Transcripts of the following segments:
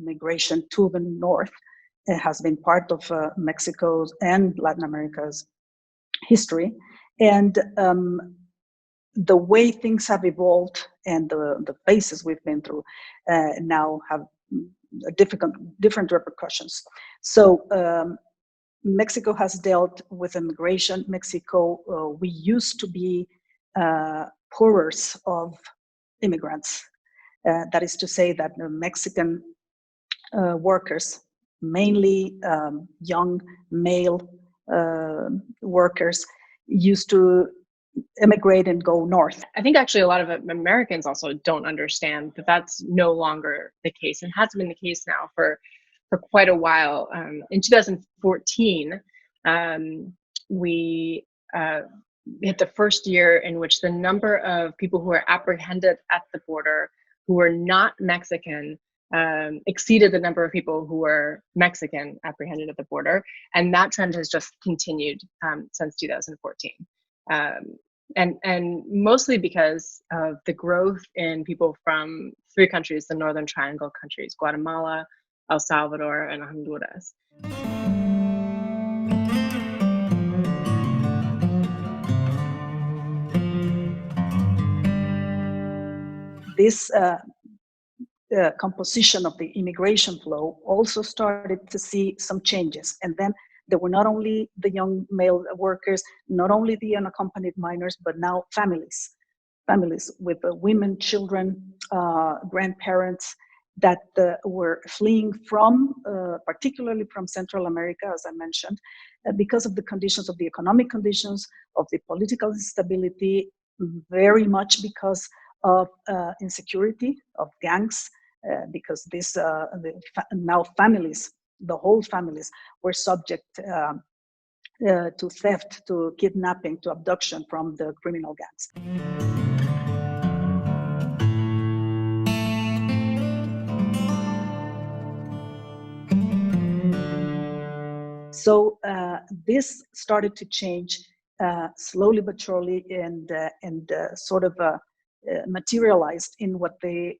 migration to the north. It has been part of Mexico's and Latin America's history. And the way things have evolved and the phases we've been through now have different repercussions. So Mexico has dealt with immigration. Mexico, we used to be pourers of immigrants. That is to say that the Mexican workers, mainly young male workers, used to immigrate and go north. I think actually a lot of Americans also don't understand that that's no longer the case, and has been the case now for quite a while. In 2014, we hit the first year in which the number of people who were apprehended at the border who were not Mexican exceeded the number of people who were Mexican apprehended at the border. And that trend has just continued since 2014. And mostly because of the growth in people from three countries, the Northern Triangle countries, Guatemala, El Salvador, and Honduras. This composition of the immigration flow also started to see some changes. And then there were not only the young male workers, not only the unaccompanied minors, but now families with women, children, grandparents that were fleeing from, particularly from Central America, as I mentioned, because of the conditions, of the economic conditions, of the political instability, very much because of insecurity, of gangs, because this now families, the whole families, were subject to theft, to kidnapping, to abduction from the criminal gangs. So this started to change slowly but surely, and sort of materialized in what we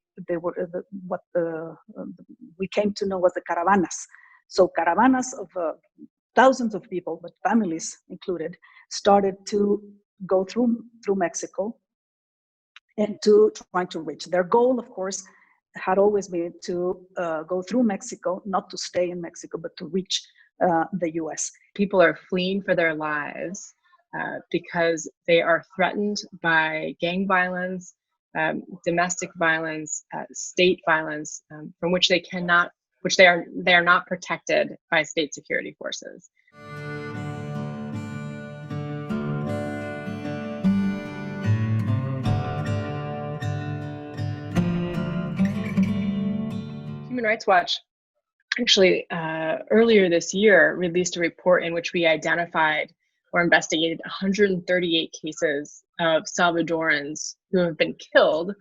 came to know as the caravanas. So caravanas of thousands of people, but families included, started to go through Mexico and to trying to reach. Their goal, of course, had always been to go through Mexico, not to stay in Mexico, but to reach the US. People are fleeing for their lives because they are threatened by gang violence, domestic violence, state violence, from which they are not protected by state security forces. Human Rights Watch actually earlier this year released a report in which we identified or investigated 138 cases of Salvadorans who have been killed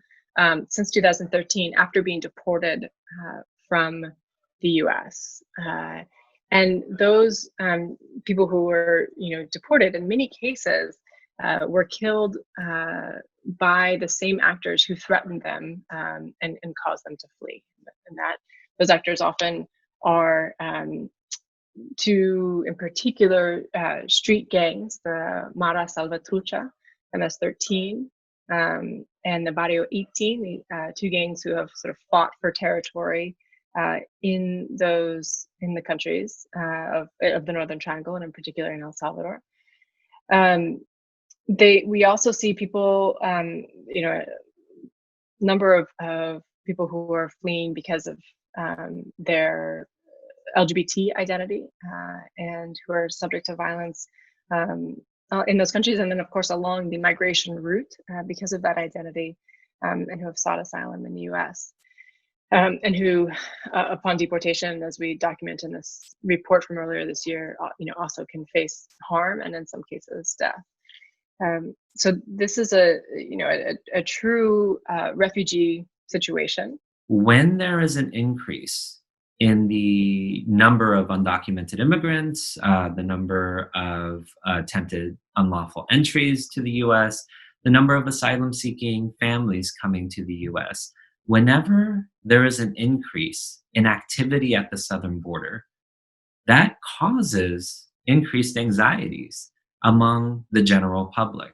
since 2013 after being deported from the US. And those people who were deported, in many cases, were killed by the same actors who threatened them and caused them to flee. And that those actors often are two, in particular, street gangs, the Mara Salvatrucha, MS-13, and the Barrio 18, two gangs who have sort of fought for territory in the countries of the Northern Triangle, and in particular in El Salvador. We also see people, a number of people who are fleeing because of their LGBT identity and who are subject to violence in those countries, and then of course along the migration route because of that identity, and who have sought asylum in the US, and who upon deportation, as we document in this report from earlier this year, also can face harm and in some cases death. So this is a true refugee situation. When there is an increase in the number of undocumented immigrants, the number of attempted unlawful entries to the US, the number of asylum-seeking families coming to the US, whenever there is an increase inactivity at the southern border, that causes increased anxieties among the general public.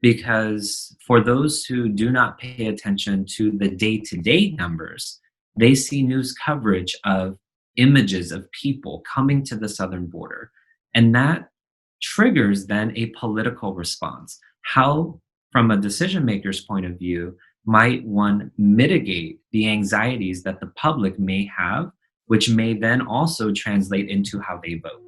Because for those who do not pay attention to the day-to-day numbers, they see news coverage of images of people coming to the southern border. And that triggers then a political response. How, from a decision maker's point of view, might one mitigate the anxieties that the public may have, which may then also translate into how they vote?